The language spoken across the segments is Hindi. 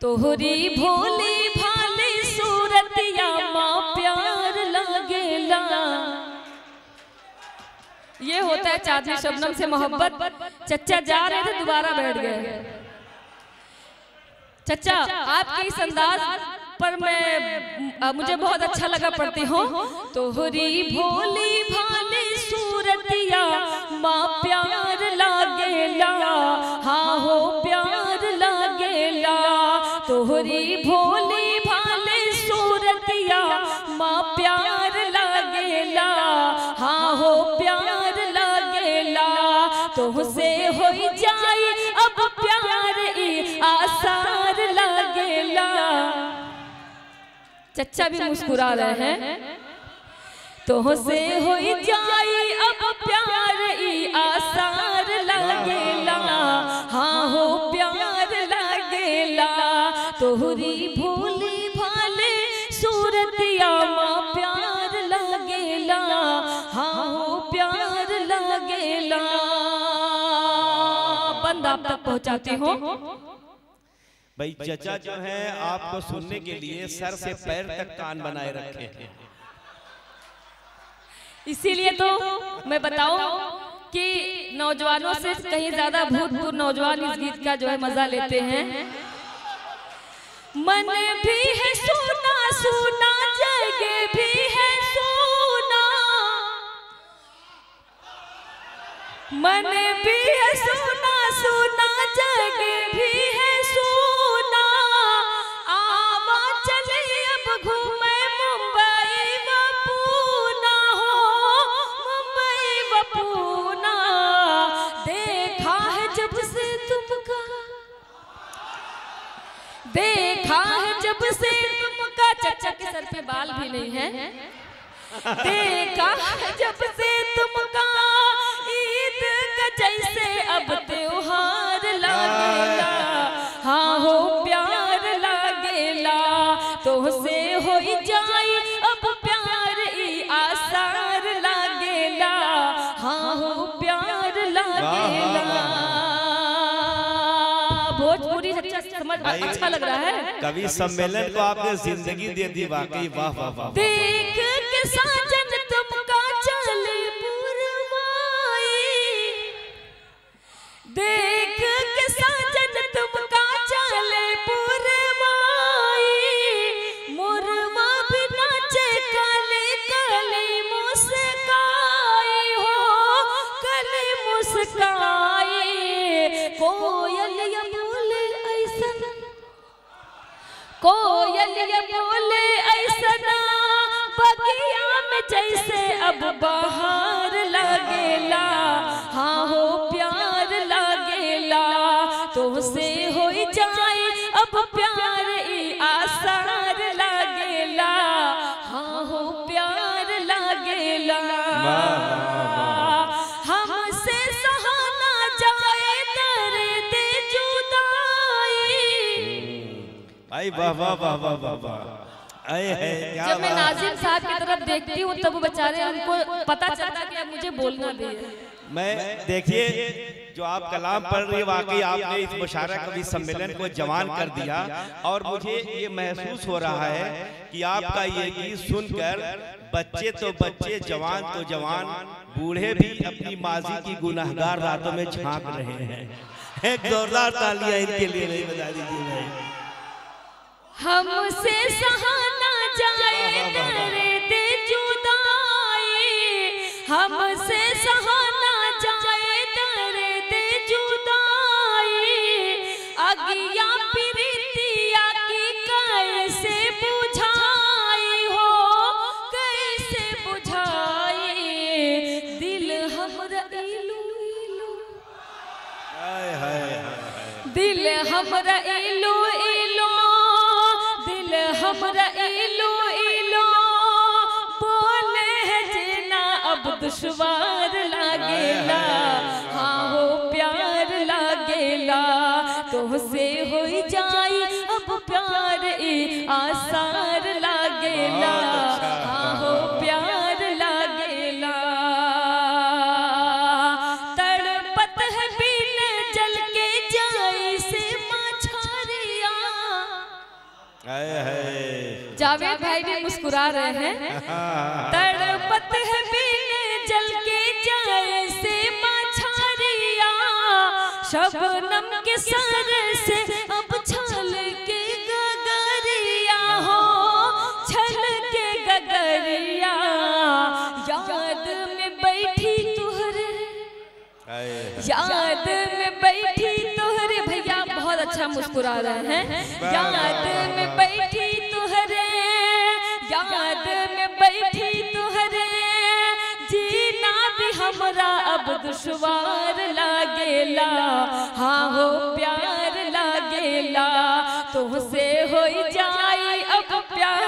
तोहरी भोली भाली सूरतिया माँ प्यार लगेला। ये होता है चांदनी शबनम से मोहब्बत। चचा जा रहे थे दोबारा बैठ गए। चचा आपके इस अंदाज पर मुझे बहुत अच्छा लगा पढ़ती हूँ। तोहरी भोली भाली सूरतिया माँ प्यार लागेला, हाँ हो प्यार लागेला। तोहरी भोली भाली सूरतिया माँ प्यार लागेला, हाँ हो प्यार लागेला। तुमसे हो जाए अब प्यार ई आसार लागेला। चचा भी मुस्कुरा रहे हैं। तुमसे हो जाए अब प्यार ई आसार लागेला, हाँ हो प्यार लागेला। तोहरी भोली भाले सूरतिया माँ प्यार लागेला, हाँ हो प्यार लागेला। बंद आप तक पहुंचाती हूँ। भाई चचा जो है आपको सुनने के लिए सर से पैर तक कान बनाए रखे हैं। इसीलिए तो मैं बताऊं कि नौजवानों से कहीं ज्यादा भूतपूर्व नौजवान इस गीत का जो है मजा लेते हैं। मन भी है सोना सोना, जगह भी है सोना। मन भी है सोना सोना, जगह भी है सोना। आवा चले अब घूमे मुंबई व पूना, हो मुंबई व पूना। देखा है जब से तुमका, देखा है जब से तुमका। चचा के सर पे बाल भी नहीं है। देखा है जब से तुमका, ईद का जैसे अब त्योहार लागेला, हाँ हो प्यार लागेला। तुमसे हो जाए अब प्यार ई आसार लागेला, हाँ हो प्यार लागेला। भोजपुरी समझ अच्छा लग रहा है। कवि सम्मेलन को आपने जिंदगी दे दी, वाकई वाह वाह वाह। देख के साजन तुमका चले पुरवाई, देख के साजन तुमका चले पुरवाई। मुरवा भी नाचे काले काले मुस्काई, हो काले मुस्काई। कोयल या बोले ऐसन, कोयल या बोले ऐसना, बगिया में जैसे अब बाहर लागेला, हाँ हो प्यार लागेला। तुमसे हो जाए अब प्यार ई आसार लागेला, हाँ हो प्यार लागेला। हमसे सहाना जाए दर्द जुदाई। आई वाह वाह वाह वाह वाह वाह। जब मैं नाजिम साहब की तरफ देखती हूँ तब बेचारे उनको पता चलता कि अब मुझे बोलना भी है। मैं देखिए जो आप कलाम पढ़ रही है, वाकई आपने इस मुशायरा कवि सम्मेलन को जवान कर दिया। और मुझे ये महसूस हो रहा है कि आपका ये गीत सुनकर बच्चे तो बच्चे, जवान तो जवान, बूढ़े भी अपनी माजी की गुनाहगार रातों में झांक रहे हैं। एक जोरदार तालियां इनके लिए नहीं बजा दीजिए। हमसे सहाना जाए दर्द जुदाई, हमसे सहाना जाए दर्द जुदाई। अगिया प्रीतिया की कैसे बुझाई, हो कैसे बुझाई। दिल हमरा इलू इलू, दिल हमरा इलू इलू, दिल हमरा इलू इलू। बोले है जीना अब दुश्वार लागेला, हाँ हो प्यार लागेला। तुमसे हो जाए अब प्यार ई आसार लागेला, हाँ हो प्यार लागेला। तड़पत है बिन जल के जाए से मछरिया, जावेद भाई भी मुस्कुरा रहे हैं। तड़पत है बिन जल के जाए से मछरिया, शबनम के सर से अब छल के गगरिया हो, छल के गगरिया। याद में बैठी तुहरे, याद में बैठी तुहरे, भैया बहुत अच्छा मुस्कुरा रहे हैं। याद में बैठी तुहरे, याद में बैठी तुहरे, जीना भी हमरा अब दुश्वार लागेला। हाँ हो प्यार लागेला, तुमसे हो जाई अब प्यार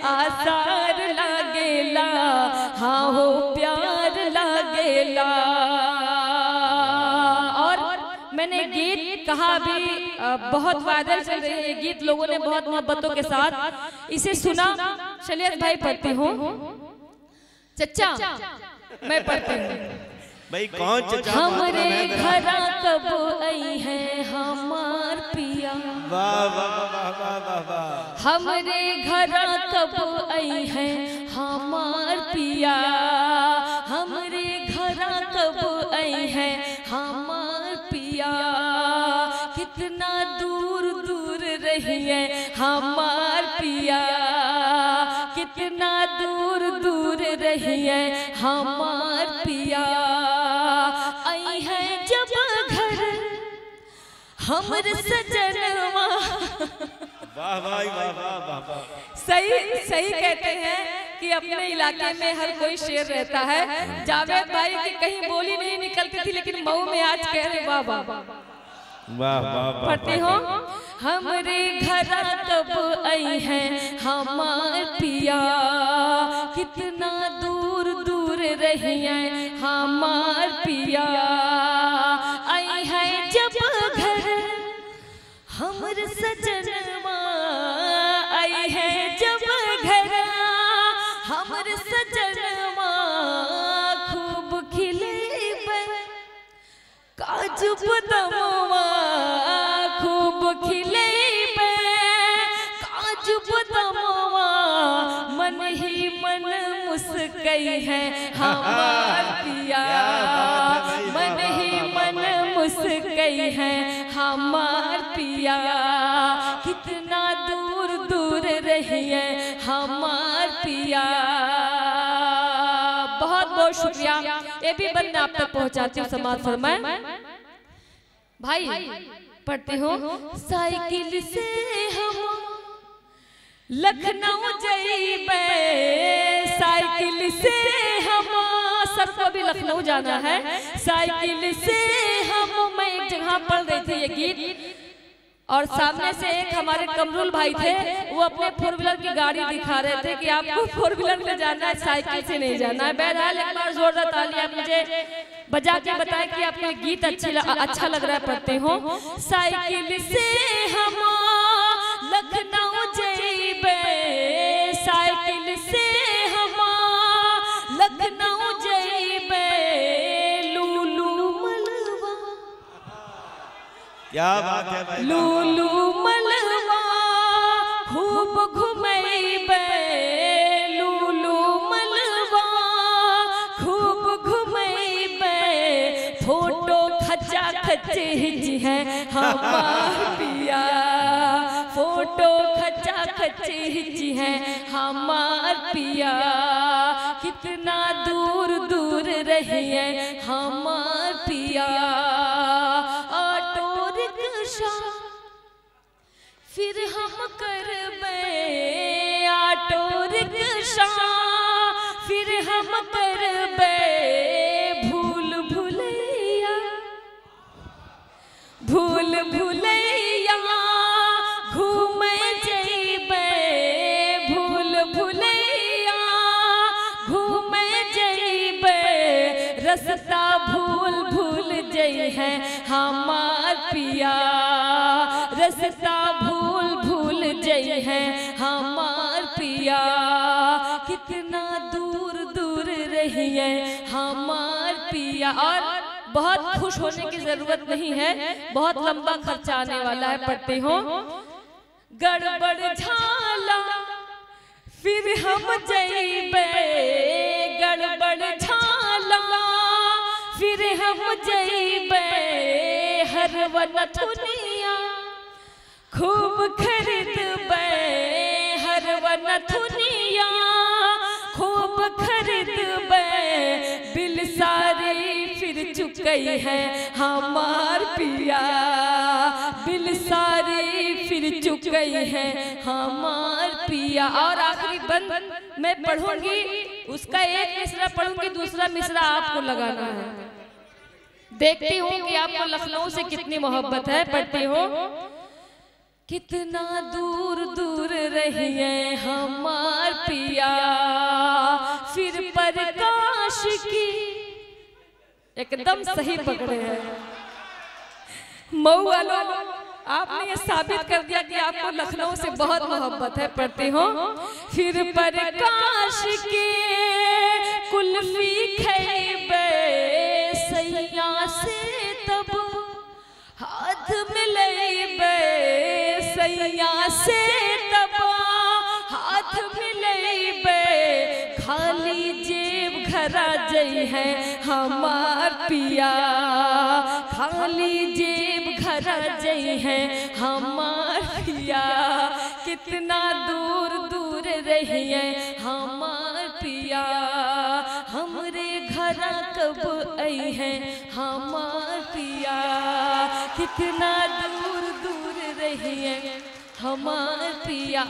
आसार लागेला। हाँ हो प्यार लागेला। मैंने गीत कहा भी बहुत वायरल चल रही है गीत, लोगों ने बहुत मोहब्बतों के साथ इसे सुना। चलिए भाई पढ़ती हूँ। चचा मैं पढ़ती हूँ। भाई कौन चचा? हमरे घरा कब आई है हमार पिया, वाह वाह वाह वाह वाह। हमरे घरा कब आई है हमार पिया, हमरे घरा कब आई है हमार पिया। कितना दूर दूर रही है हमार पिया, कितना दूर दूर रही है हमार पिया। आई है जब घर हमर सजनवा। वाह वाह वाह वाह। सही सही कहते हैं कि अपने इलाके में हर कोई शेर रहता है। जावेद भाई की कहीं बोली नहीं निकलती थी, लेकिन मऊ में आज कह रहे वाह वाह वाह वाह। पढ़ती हूँ। हमरे घरा कब आई है हमार पिया, कितना दूर दूर रही है हमार पिया। आई है जब घर हमर सजनवा, आई है जब घर हमर सजनवा। खूब खिलेबे काजू बदामवा, खूब खिलेबे काजू बदामवा। मन ही मन मुस्कई है हमार पिया, मन ही मन मुस्कई है हमार पिया। कितना दूर दूर रही है हमार पिया। बहुत बहुत शुक्रिया। ये भी बंदा आप तक पहुंचाती हूँ। समाज फरमाए भाई। पढ़ती हूँ। साइकिल से हम लखनऊ जाइबे, साइकिल से हम, सर को भी लखनऊ जाना है। साइकिल से हम, मैं एक जगह पढ़ रही थी ये गीत, और सामने से एक हमारे कमरुल भाई थे, वो अपने 4 व्हीलर की गाड़ी दिखा रहे थे कि आपको 4 व्हीलर में जाना है, साइकिल से नहीं जाना है। बहरहाल एक बार जोरदार ताली आप मुझे बजा के बताएं कि आपको गीत अच्छा लग रहा है। पढ़ते हो। साइकिल से हम लखनऊ जाइबे, साइकिल से हम लखनऊ जाइबे। लूलू मलवा, क्या बात है भाई। लूलू मलवा खूब घुमैबे, लूलू मलवा खूब घुमैबे। फोटो खचा खच है हमार पिया, फोटो खचा खच है हमार पिया। कितना दूर दूर रही है हमार पिया। ऑटो रिक्शा फिर हम करबे, ऑटो रिक्शा फिर हम करबे। भूल भुलैया, भूल भुलैया घूमे जइबे, भूल भुलैया घूमे जइबे। रास्ता भूल भूल जई है हमार पिया, रास्ता भूल भूल जई है हमार पिया। कितना दूर दूर रही है हमार पिया। और बहुत खुश होने की जरूरत नहीं है, बहुत लंबा खर्चा आने वाला है। पढ़ते हो। गड़बड़ झाला फिर हम जइबे, गड़बड़ झाला फिर हम जइबे, हरवन थुनिया खूब खरीदबे, हरवन थुनिया खूब खरीदबे, बिल सारी फिर चुकई है हमार पिया, बिल सारी फिर चुकई है हमार पिया। और आखिरी बंद मैं पढ़ूंगी, उसका एक मिसरा पढ़ूंगी, दूसरा मिसरा आपको लगाना है। देखती हूँ कि आपको लखनऊ से कितनी मोहब्बत है। पढ़ती हूँ। कितना दूर दूर रहिए हमार पिया, फिर प्रकाश की, एकदम सही पकड़े हैं मऊ वालों, आपने ये साबित कर दिया कि आपको लखनऊ से बहुत मोहब्बत है। पढ़ती हूँ। फिर प्रकाश के कुल्फी खैबे, सैया से तब हाथ मिलेबे, सैया से तब हाथ मिलेबे, खाली जेब घरा जई है हमार पिया, खाली जेब घरा जई है हमार पिया। कितना दूर दूर रहिए हमार पिया, हमरे घरा कब आई है हमार पिया। कितना दूर दूर रहिए हमार पिया।